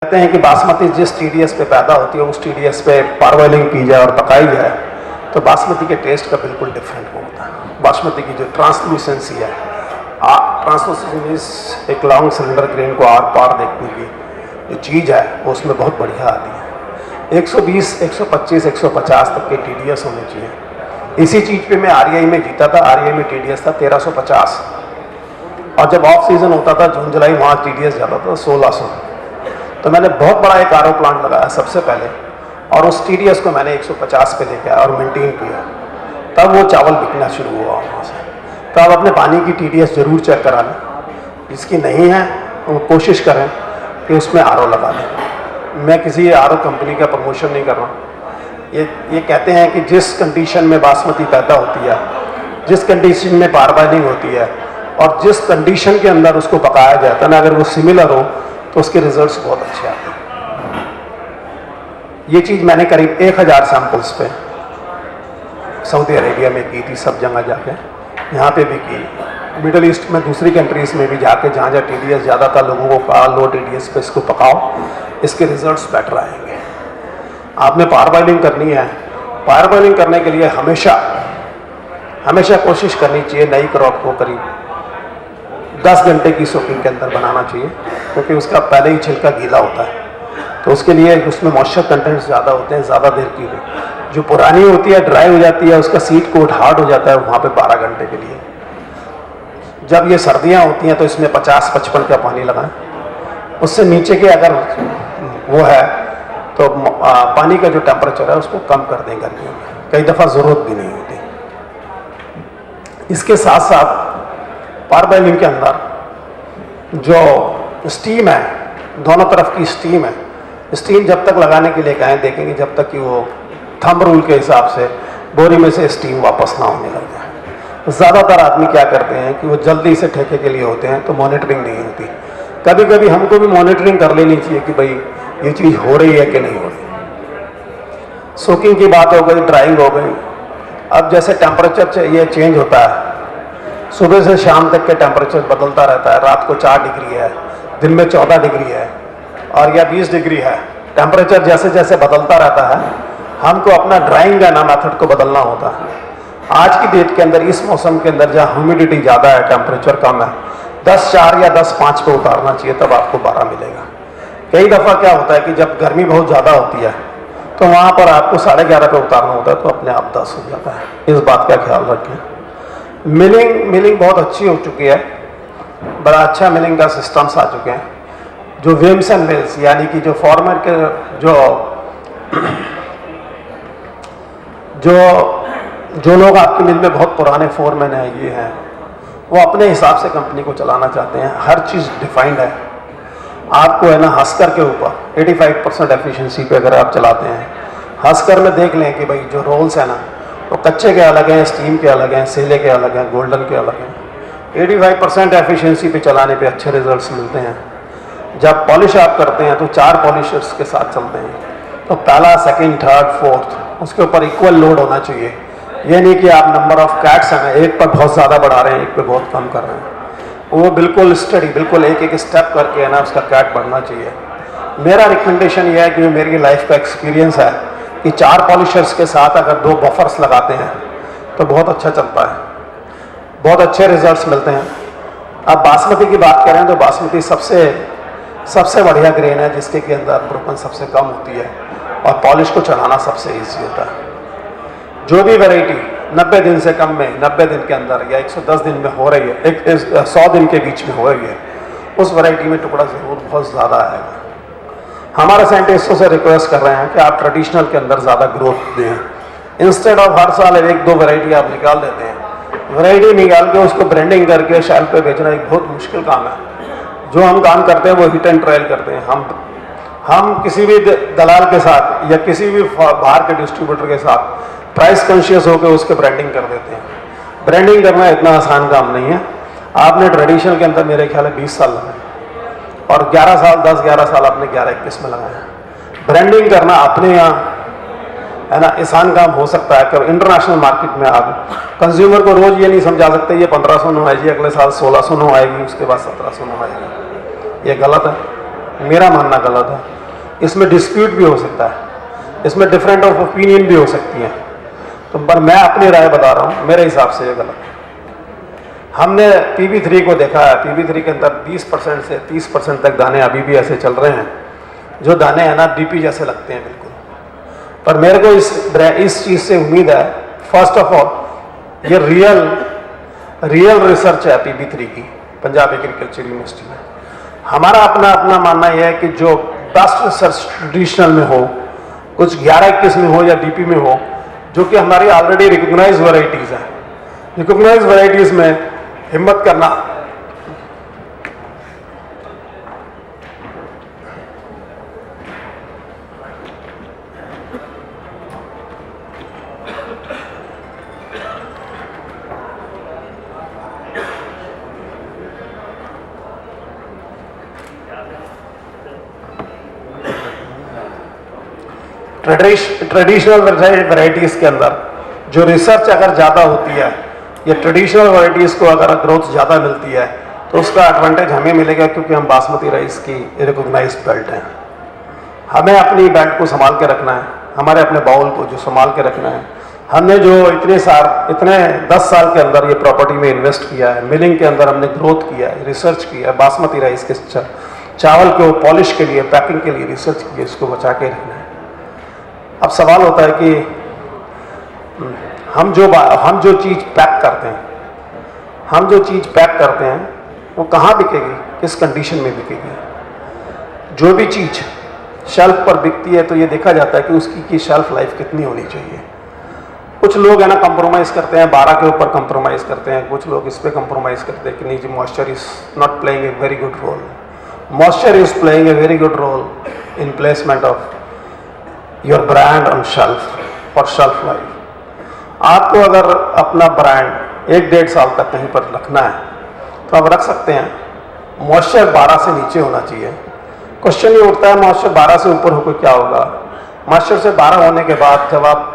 कहते हैं कि बासमती जिस टीडीएस पे पैदा होती है उस टीडीएस पे पारवाइलिंग की जाए और पकाई जाए तो बासमती के टेस्ट का बिल्कुल डिफरेंट होता है। बासमती की जो ट्रांसलूसेंसी है, ट्रांसलूसेंसी मीन्स एक लॉन्ग सिलेंडर ग्रेन को आर पार देखने की जो चीज़ है वो उसमें बहुत बढ़िया आती है। 120, 125, 150 तक के टीडीएस होने चाहिए। इसी चीज़ पे मैं आरआई में जीता था। आरआई में टीडीएस था 1350 और जब ऑफ सीज़न होता था जून जुलाई वहाँ टीडीएस जाता था 1600। तो मैंने बहुत बड़ा एक आरओ प्लांट लगाया सबसे पहले और उस टीडीएस को मैंने 150 पे लेके आया और मेंटेन किया। तब वो चावल बिकना शुरू हुआ वहाँ से। तो आप अपने पानी की टीडीएस ज़रूर चेक करा लें, जिसकी नहीं है वो कोशिश करें कि उसमें आरओ लगा लें। मैं किसी आरओ कंपनी का प्रमोशन नहीं कर रहा हूँ। ये कहते हैं कि जिस कंडीशन में बासमती पैदा होती है, जिस कंडीशन में पारवाइलिंग होती है और जिस कंडीशन के अंदर उसको पकाया जाता है ना, अगर वो सिमिलर हो तो उसके रिजल्ट्स बहुत अच्छे आते हैं। ये चीज़ मैंने करीब 1000 सैंपल्स पे सऊदी अरेबिया में की थी, सब जगह जाके, यहाँ पे भी की, मिडल ईस्ट में दूसरी कंट्रीज़ में भी जाके, जहाँ जहाँ टीडीएस ज़्यादा था लोगों को कहा लो टीडीएस पे इसको पकाओ, इसके रिजल्ट्स बेटर आएंगे। आपने पारवाइलिंग करनी है। पारवाइलिंग करने के लिए हमेशा कोशिश करनी चाहिए नई क्रॉप को करीब 10 घंटे की सोकिंग के अंदर बनाना चाहिए, क्योंकि उसका पहले ही छिलका गीला होता है। तो उसके लिए उसमें मॉइस्चर कंटेंट्स ज़्यादा होते हैं। ज़्यादा देर की जो पुरानी होती है ड्राई हो जाती है, उसका सीड कोट हार्ड हो जाता है वहाँ पे 12 घंटे के लिए। जब ये सर्दियाँ होती हैं तो इसमें 50-55 का पानी लगाएं। उससे नीचे के अगर वो है तो पानी का जो टेम्परेचर है उसको कम कर दें गर्मियों में। कई दफ़ा ज़रूरत भी नहीं होती। इसके साथ साथ पारवाइलिंग के अंदर जो स्टीम है, दोनों तरफ की स्टीम है, स्टीम जब तक लगाने के लिए कहें देखेंगे जब तक कि वो थंब रूल के हिसाब से बोरी में से स्टीम वापस ना होने लग जाए। ज़्यादातर आदमी क्या करते हैं कि वो जल्दी से ठेके के लिए होते हैं तो मॉनिटरिंग नहीं होती। कभी कभी हमको भी मॉनिटरिंग कर लेनी चाहिए कि भाई ये चीज़ हो रही है कि नहीं हो रही। सोकिंग की बात हो गई, ड्राइंग हो गई। अब जैसे टेम्परेचर ये चेंज होता है, सुबह से शाम तक के टेम्परेचर बदलता रहता है। रात को 4 डिग्री है, दिन में 14 डिग्री है और या 20 डिग्री है। टेम्परेचर जैसे जैसे बदलता रहता है, हमको अपना ड्राइंग का मेथड को बदलना होता है। आज की डेट के अंदर इस मौसम के अंदर जहाँ ह्यूमिडिटी ज़्यादा है, टेम्परेचर कम है, 10-4 या 10-5 पे उतारना चाहिए, तब आपको 12 मिलेगा। कई दफ़ा क्या होता है कि जब गर्मी बहुत ज़्यादा होती है तो वहाँ पर आपको 11:30 पे उतारना होता है, तो अपने आप 10 हो जाता है। इस बात का ख्याल रखें। मिलिंग बहुत अच्छी हो चुकी है, बड़ा अच्छा मिलिंग का सिस्टम्स आ चुके हैं। जो वेम्स एंड मिल्स यानी कि जो फॉर्मर के जो लोग आपकी मिल में बहुत पुराने फोरमैन हैं, ये हैं, वो अपने हिसाब से कंपनी को चलाना चाहते हैं। हर चीज़ डिफाइंड है। आपको है ना हस्कर के ऊपर 85% एफिशिएंसी पे अगर आप चलाते हैं, हस्कर में देख लें कि भाई जो रोल्स हैं ना वो कच्चे के अलग हैं, स्टीम के अलग हैं, सेले के अलग हैं, गोल्डन के अलग हैं। 85% एफिशिएंसी पे चलाने पे अच्छे रिजल्ट्स मिलते हैं। जब पॉलिश आप करते हैं तो 4 पॉलिशर्स के साथ चलते हैं, तो पहला, सेकंड, थर्ड, फोर्थ, उसके ऊपर इक्वल लोड होना चाहिए। ये नहीं कि आप नंबर ऑफ कैट्स हैं एक पर बहुत ज़्यादा बढ़ा रहे हैं, एक पर बहुत कम कर रहे हैं। वो बिल्कुल स्टडी, बिल्कुल एक स्टेप करके है ना उसका कैट बढ़ना चाहिए। मेरा रिकमेंडेशन ये है कि मेरी लाइफ का एक्सपीरियंस है कि 4 पॉलिशर्स के साथ अगर 2 बफर्स लगाते हैं तो बहुत अच्छा चलता है, बहुत अच्छे रिजल्ट्स मिलते हैं। अब बासमती की बात करें तो बासमती सबसे बढ़िया ग्रेन है, जिसके के अंदर ब्रोकन सबसे कम होती है और पॉलिश को चढ़ाना सबसे ईजी होता है। जो भी वैरायटी 90 दिन से कम में, 90 दिन के अंदर या 110 दिन में हो रही है, 100 दिन के बीच में हो रही है, उस वैरायटी में टुकड़ा ज़रूर बहुत ज़्यादा आएगा। हमारे साइंटिस्टों से रिक्वेस्ट कर रहे हैं कि आप ट्रेडिशनल के अंदर ज़्यादा ग्रोथ दें। इंस्टेड ऑफ हर साल 1-2 वैरायटी आप निकाल देते हैं। वैरायटी निकाल के उसको ब्रांडिंग करके शेल्फ पे बेचना एक बहुत मुश्किल काम है। जो हम काम करते हैं वो हिट एंड ट्रायल करते हैं। हम किसी भी दलाल के साथ या किसी भी बाहर के डिस्ट्रीब्यूटर के साथ प्राइस कॉन्शियस होकर उसके ब्रांडिंग कर देते हैं। ब्रांडिंग करना इतना आसान काम नहीं है। आपने ट्रेडिशनल के अंदर मेरे ख्याल है 20 साल लगाए और 11 साल, 10-11 साल आपने 11-21 में लगाया। ब्रांडिंग करना अपने यहाँ है ना आसान काम हो सकता है। कि इंटरनेशनल मार्केट में आप कंज्यूमर को रोज़ ये नहीं समझा सकते ये 1500 नो आएगी, अगले साल 1600 नो आएगी, उसके बाद 1700 नो आएगी। ये गलत है। मेरा मानना गलत है। इसमें डिस्प्यूट भी हो सकता है, इसमें डिफरेंट ऑफ ओपिनियन भी हो सकती है, तो पर मैं अपनी राय बता रहा हूँ, मेरे हिसाब से ये गलत है। हमने PB3 को देखा है, PB3 के अंदर 20% से 30% तक दाने अभी भी ऐसे चल रहे हैं, जो दाने हैं ना DP जैसे लगते हैं बिल्कुल। पर मेरे को इस चीज़ से उम्मीद है, फर्स्ट ऑफ ऑल ये रियल रिसर्च है PB3 की, पंजाब एग्रीकल्चर यूनिवर्सिटी में। हमारा अपना मानना यह है कि जो बेस्ट रिसर्च ट्रेडिशनल में हो, कुछ 11-21 में हो या DP में हो, जो कि हमारी ऑलरेडी रिकॉग्नाइज वैरायटीज़ हैं, रिकॉग्नाइज वैरायटीज़ में हिम्मत करना। ट्रेडिशनल वैरायटीज़ के अंदर जो रिसर्च अगर ज़्यादा होती है या ट्रेडिशनल वैरायटीज़ को अगर ग्रोथ ज़्यादा मिलती है, तो उसका एडवांटेज हमें मिलेगा, क्योंकि हम बासमती राइस की रिकॉग्नाइज बेल्ट हैं। हमें अपनी बेल्ट को संभाल के रखना है, हमारे अपने बाउल को जो संभाल के रखना है। हमने जो इतने 10 साल के अंदर ये प्रॉपर्टी में इन्वेस्ट किया है, मिलिंग के अंदर हमने ग्रोथ किया है, रिसर्च किया है, बासमती राइस के चावल को पॉलिश के लिए, पैकिंग के लिए रिसर्च की है, इसको बचा के रखना है। अब सवाल होता है कि हम जो चीज़ पैक करते हैं वो कहाँ बिकेगी, किस कंडीशन में बिकेगी। जो भी चीज़ शेल्फ पर बिकती है तो ये देखा जाता है कि उसकी की शेल्फ लाइफ कितनी होनी चाहिए। कुछ लोग है ना कंप्रोमाइज़ करते हैं, 12 के ऊपर कंप्रोमाइज़ करते हैं, कुछ लोग इस पे कंप्रोमाइज़ करते हैं कि नहीं जी, moisture is not playing a very good role. Moisture is playing a very good role in placement of your brand on shelf और शेल्फ लाइफ। आपको अगर अपना ब्रांड 1-1.5 साल तक कहीं पर रखना है तो आप रख सकते हैं। मॉइस्चर 12 से नीचे होना चाहिए। क्वेश्चन ये उठता है मॉइस्चर 12 से ऊपर होकर क्या होगा। मॉइस्चर से 12 होने के बाद जब आप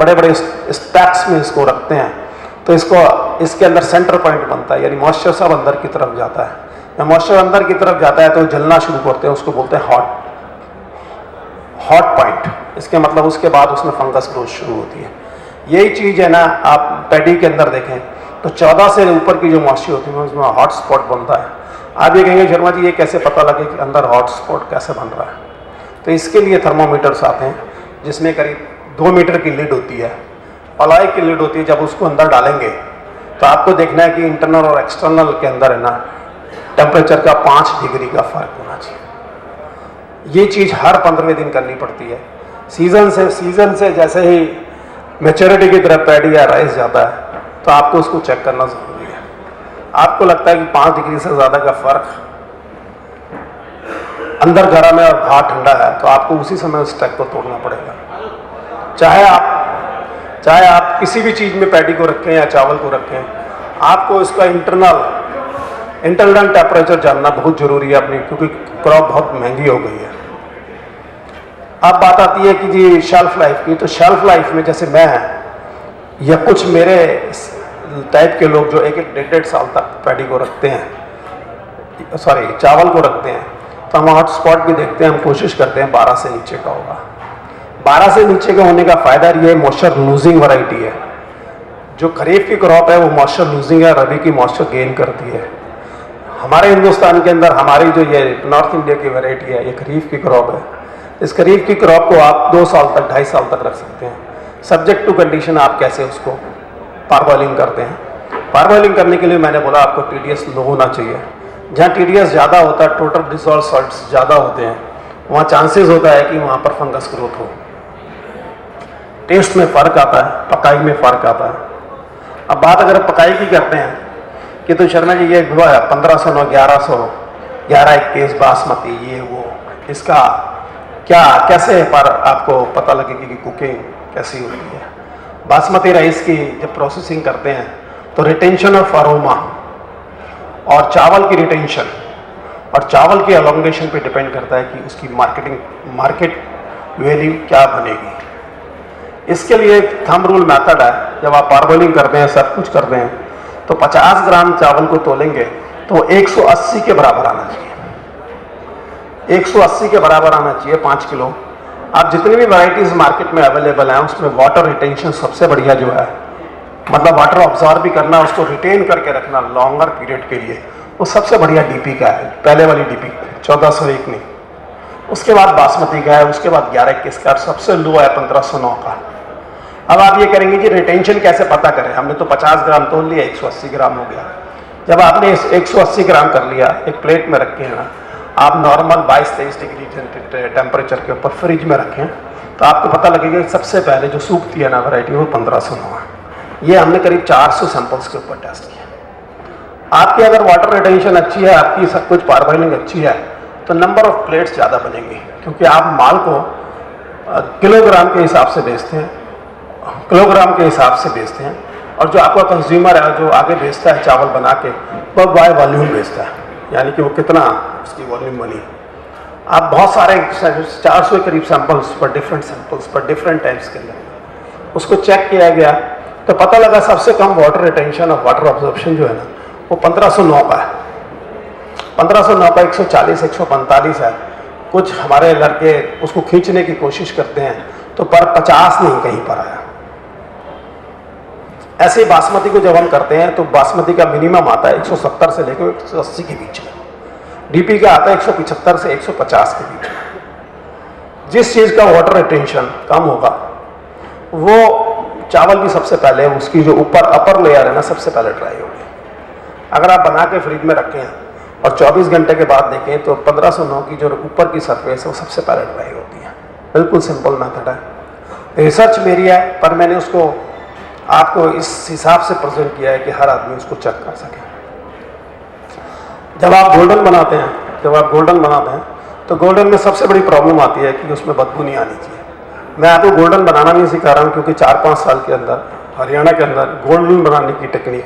बड़े बड़े स्टैक्स में इसको रखते हैं तो इसके अंदर सेंटर पॉइंट बनता है, यानी मॉइस्चर सब अंदर की तरफ जाता है। जब मॉइस्चर अंदर की तरफ जाता है तो जलना शुरू करते हैं, उसको बोलते हैं हॉट पॉइंट। इसके मतलब उसके बाद उसमें फंगस ग्रोथ शुरू होती है। यही चीज़ है ना, आप पैडी के अंदर देखें तो 14 से ऊपर की जो मॉइस्चर होती है उसमें हॉट स्पॉट बनता है। आप ये कहेंगे शर्मा जी ये कैसे पता लगे कि अंदर हॉट स्पॉट कैसे बन रहा है। तो इसके लिए थर्मोमीटर्स आते हैं जिसमें करीब 2 मीटर की लिड होती है, पलाई की लिड होती है। जब उसको अंदर डालेंगे तो आपको देखना है कि इंटरनल और एक्सटर्नल के अंदर है ना टेम्परेचर का 5 डिग्री का फर्क होना चाहिए। ये चीज़ हर 15वें दिन करनी पड़ती है। सीजन से जैसे ही मैच्योरिटी की तरफ पैडी या राइस जाता है तो आपको उसको चेक करना ज़रूरी है। आपको लगता है कि 5 डिग्री से ज़्यादा का फर्क अंदर गर्म है और बाहर ठंडा है तो आपको उसी समय उस स्टैक को तोड़ना पड़ेगा। चाहे आप किसी भी चीज़ में पैडी को रखें या चावल को रखें, आपको इसका इंटरनल टेम्परेचर जानना बहुत ज़रूरी है अपनी, क्योंकि क्रॉप बहुत महंगी हो गई है। अब बात आती है कि जी शेल्फ लाइफ की। तो शेल्फ लाइफ में जैसे मैं या कुछ मेरे टाइप के लोग जो 1-1.5 साल तक पैडी को रखते हैं, चावल को रखते हैं, तो हम हॉट स्पॉट भी देखते हैं। हम कोशिश करते हैं 12 से नीचे का होगा। 12 से नीचे का होने का फ़ायदा ये मॉइस्चर लूजिंग वैरायटी है। जो खरीफ की क्रॉप है वो मॉइस्चर लूजिंग है, रबी की मॉइस्चर गेन करती है। हमारे हिंदुस्तान के अंदर हमारी जो ये नॉर्थ इंडिया की वैरायटी है, ये खरीफ की क्रॉप है। इस खरीफ की क्रॉप को आप 2 साल तक, 2.5 साल तक रख सकते हैं, सब्जेक्ट टू कंडीशन आप कैसे उसको पारबॉइलिंग करते हैं। पारबॉइलिंग करने के लिए मैंने बोला आपको TDS लो होना चाहिए। जहाँ TDS ज़्यादा होता है, टोटल डिसॉल्व सॉल्ट्स ज़्यादा होते हैं, वहाँ चांसेस होता है कि वहाँ पर फंगस ग्रोथ हो। टेस्ट में फ़र्क आता है, पकाई में फ़र्क आता है। अब बात अगर पकाई की करते हैं कि तो शर्मा जी ये 1500 9 1121 बासमती ये वो, इसका क्या कैसे पर आपको पता लगेगी कि कुकिंग कैसी होती है। बासमती राइस की जब प्रोसेसिंग करते हैं तो रिटेंशन ऑफ अरोमा और चावल की रिटेंशन और चावल की एलोंगेशन पे डिपेंड करता है कि उसकी मार्केट वैल्यू क्या बनेगी। इसके लिए एक थंब रूल मेथड है। जब आप पारबॉइलिंग करते हैं, सब कुछ करते हैं, तो 50 ग्राम चावल को तोलेंगे तो 180 के बराबर आना चाहिए। 180 के बराबर आना चाहिए 5 किलो। आप जितनी भी वैरायटीज़ मार्केट में अवेलेबल हैं उसमें वाटर रिटेंशन सबसे बढ़िया जो है, मतलब वाटर ऑब्जॉर्व भी करना, उसको रिटेन करके रखना लॉन्गर पीरियड के लिए, वो सबसे बढ़िया डीपी का है। पहले वाली डीपी 1401 नहीं, उसके बाद बासमती का है, उसके बाद 1121 का, सबसे लो है 1509 का। अब आप ये करेंगे कि रिटेंशन कैसे पता करें, हमने तो 50 ग्राम तोल लिया, 180 ग्राम हो गया। जब आपने 180 ग्राम कर लिया, एक प्लेट में रखे हैं ना, आप नॉर्मल 22-23 डिग्री टेम्परेचर के ऊपर फ्रिज में रखें, तो आपको पता लगेगा कि सबसे पहले जो सूखती है ना वैरायटी, वो 1509 है। ये हमने करीब 400 सैंपल्स के ऊपर टेस्ट किया। आपकी अगर वाटर रिटेंशन अच्छी है, आपकी सब कुछ पारबॉइलिंग अच्छी है, तो नंबर ऑफ प्लेट्स ज़्यादा बनेंगी, क्योंकि आप माल को किलोग्राम के हिसाब से बेचते हैं, किलोग्राम के हिसाब से बेचते हैं, और जो आपका कंज्यूमर है जो आगे बेचता है चावल बना के, वह बाय वॉल्यूम बेचता है, यानी कि वो कितना उसकी वॉल्यूम बनी। आप बहुत सारे 400 के करीब सैंपल्स पर डिफरेंट टाइप्स के अंदर उसको चेक किया गया, तो पता लगा सबसे कम वाटर रिटेंशन और वाटर ऑब्जॉर्प्शन जो है ना, वो 1509 का है। 1509 का 140, 145 है। कुछ हमारे लड़के उसको खींचने की कोशिश करते हैं, तो पर 50 नहीं कहीं पर आया। ऐसे बासमती को जब हम करते हैं तो बासमती का मिनिमम आता है 170 से लेकर 180 के बीच में, डीपी का आता है 175 से 150 के बीच में। जिस चीज़ का वाटर रिटेंशन कम होगा वो चावल भी सबसे पहले उसकी जो ऊपर अपर लेयर है ना, सबसे पहले ड्राई होगी। अगर आप बना के फ्रिज में रखें और 24 घंटे के बाद देखें तो 1509 की जो ऊपर की सरफेस है वो सबसे पहले ड्राई होती है। बिल्कुल सिंपल मेथड है, रिसर्च मेरी है, पर मैंने उसको आपको इस हिसाब से प्रेजेंट किया है कि हर आदमी उसको चेक कर सके। जब आप गोल्डन बनाते हैं तो गोल्डन में सबसे बड़ी प्रॉब्लम आती है कि उसमें बदबू नहीं आनी चाहिए। मैं आपको गोल्डन बनाना नहीं सिखा रहा हूँ, क्योंकि 4-5 साल के अंदर हरियाणा के अंदर गोल्डन बनाने की टेक्निक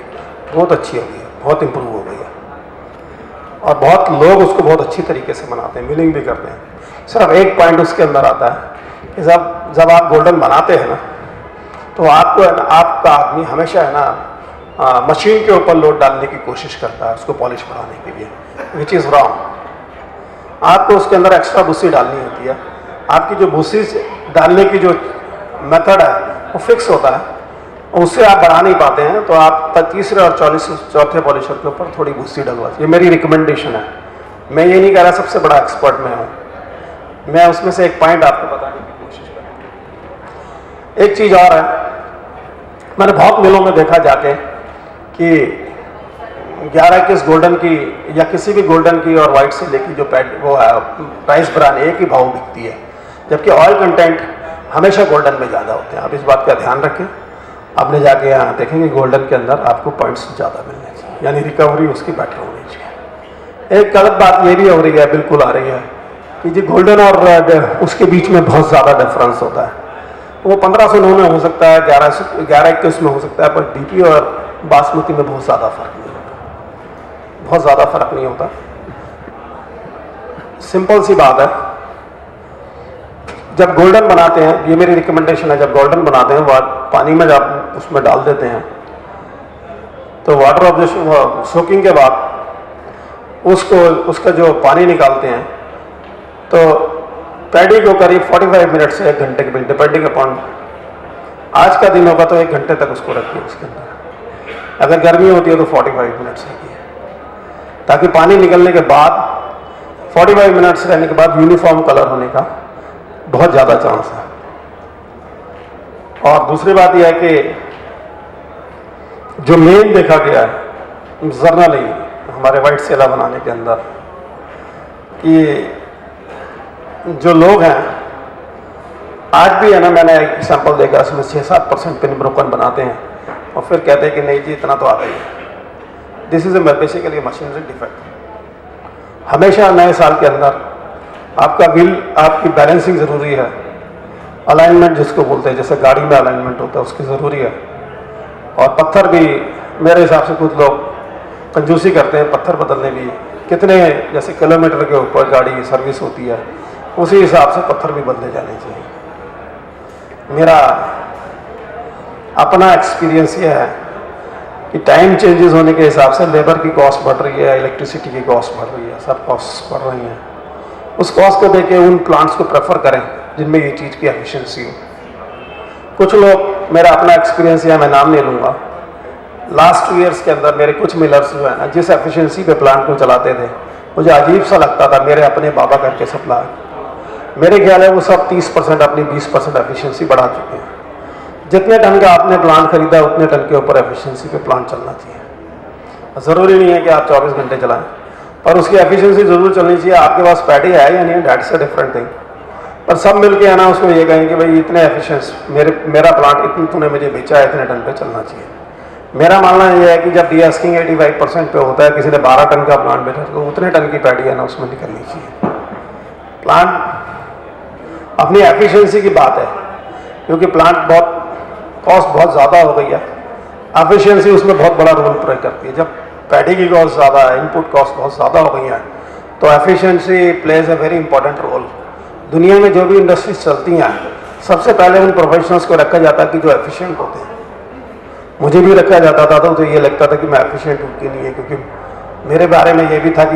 बहुत अच्छी हो गई है, बहुत इम्प्रूव हो गई है, और बहुत लोग उसको बहुत अच्छी तरीके से बनाते हैं, मिलिंग भी करते हैं। सिर्फ एक पॉइंट उसके अंदर आता है कि जब आप गोल्डन बनाते हैं ना, तो आपको है ना, आपका आदमी हमेशा है ना मशीन के ऊपर लोड डालने की कोशिश करता है उसको पॉलिश बढ़ाने के लिए, विच इज़ रॉन्ग। आपको उसके अंदर एक्स्ट्रा भूसी डालनी होती है। आपकी जो भूसी डालने की जो मेथड है वो फिक्स होता है, उससे आप बढ़ा नहीं पाते हैं, तो आप तीसरे और चौथे पॉलिशर के ऊपर थोड़ी भूसी डलवा। ये मेरी रिकमेंडेशन है, मैं ये नहीं कह रहा सबसे बड़ा एक्सपर्ट मैं हूँ, मैं उसमें से एक पॉइंट आपको बताने की कोशिश करूँ। एक चीज़ और है, मैंने बहुत मिलों में देखा जाके कि 11-21 गोल्डन की या किसी भी गोल्डन की और वाइट से लेकर जो पैड वो है प्राइस ब्रांड एक ही भाव बिकती है, जबकि ऑयल कंटेंट हमेशा गोल्डन में ज़्यादा होते हैं। आप इस बात का ध्यान रखें, आपने जाके यहाँ देखेंगे गोल्डन के अंदर आपको पॉइंट्स ज़्यादा मिलने चाहिए, यानी रिकवरी उसकी बेटर होनी चाहिए। एक गलत बात ये भी हो रही है, बिल्कुल आ रही है, कि जी गोल्डन और उसके बीच में बहुत ज़्यादा डिफरेंस होता है। वो 1509 में हो सकता है, 11-21 में हो सकता है, पर डीपी और बासमती में बहुत ज़्यादा फर्क नहीं होता, बहुत ज़्यादा फर्क नहीं होता। सिंपल सी बात है, जब गोल्डन बनाते हैं, ये मेरी रिकमेंडेशन है, जब गोल्डन बनाते हैं पानी में जब उसमें डाल देते हैं तो वाटर ऑब्जर्वेशन सोकिंग के बाद उसका जो पानी निकालते हैं, तो पैडी को करीब 45 मिनट से 1 घंटे के बीच, डिपेंडिंग अपॉन आज का दिन होगा तो 1 घंटे तक उसको रखिए उसके अंदर। अगर गर्मी होती है तो 45 मिनट्स रखिए, ताकि पानी निकलने के बाद 45 मिनट्स रहने के बाद यूनिफॉर्म कलर होने का बहुत ज़्यादा चांस है। और दूसरी बात यह है कि जो मेन देखा गया है जर्नली हमारे वाइट सेला बनाने के अंदर, कि जो लोग हैं आज भी है ना, मैंने एक सैंपल देखा उसमें 6-7% पिन ब्रोकन बनाते हैं और फिर कहते हैं कि नहीं जी इतना तो आता ही है। This is basically machinery defect. हमेशा नए साल के अंदर आपका व्हील, आपकी बैलेंसिंग ज़रूरी है, अलाइनमेंट जिसको बोलते हैं, जैसे गाड़ी में अलाइनमेंट होता है उसकी ज़रूरी है। और पत्थर भी मेरे हिसाब से कुछ लोग कंजूसी करते हैं, पत्थर बदलने भी कितने जैसे किलोमीटर के ऊपर गाड़ी सर्विस होती है उसी हिसाब से पत्थर भी बदले जाने चाहिए। मेरा अपना एक्सपीरियंस ये है कि टाइम चेंजेस होने के हिसाब से लेबर की कॉस्ट बढ़ रही है, इलेक्ट्रिसिटी की कॉस्ट बढ़ रही है, सब कॉस्ट बढ़ रही हैं, उस कॉस्ट को देके उन प्लांट्स को प्रेफर करें जिनमें ये चीज़ की एफिशिएंसी हो। कुछ लोग, मेरा अपना एक्सपीरियंस या मैं नाम नहीं लूँगा, लास्ट 2 ईयर्स के अंदर मेरे कुछ मिलर्स जो है ना, जिस एफिशिएंसी पे प्लांट को चलाते थे, मुझे अजीब सा लगता था। मेरे अपने बाबा करके सप्लाई, मेरे ख्याल है वो सब 30% अपनी 20% एफिशिएंसी बढ़ा चुके हैं। जितने टन का आपने प्लांट खरीदा उतने टन के ऊपर एफिशिएंसी पे प्लांट चलना चाहिए। ज़रूरी नहीं है कि आप 24 घंटे चलाएं, पर उसकी एफिशिएंसी ज़रूर चलनी चाहिए। आपके पास पैडी है या नहीं, दैट्स अ डिफरेंट थिंग। पर सब मिलके है ना उसको ये कहें कि भाई इतने एफिशिएंस, मेरा प्लांट इतनी तूने मुझे बेचा है, इतने टन पे चलना चाहिए। मेरा मानना यह है कि जब डीएस्किंग 85% पे होता है, किसी ने 12 टन का प्लांट बेचा तो उतने टन की पैडी है ना उसमें निकलनी चाहिए। प्लांट अपनी एफिशिएंसी की बात है, क्योंकि प्लांट बहुत कॉस्ट बहुत ज़्यादा हो गई है, एफिशिएंसी उसमें बहुत बड़ा रोल प्ले करती है। जब पैडी की कॉस्ट ज़्यादा है, इनपुट कॉस्ट बहुत ज़्यादा हो गई है, तो efficiency plays a very important role. दुनिया में जो भी इंडस्ट्रीज चलती हैं, सबसे पहले उन प्रोफेशनल्स को रखा जाता है कि जो एफिशिएंट होते हैं। मुझे भी रखा जाता था तो ये लगता था कि मैं एफिशिएंट हूँ कि नहीं है, क्योंकि मेरे बारे में ये भी था कि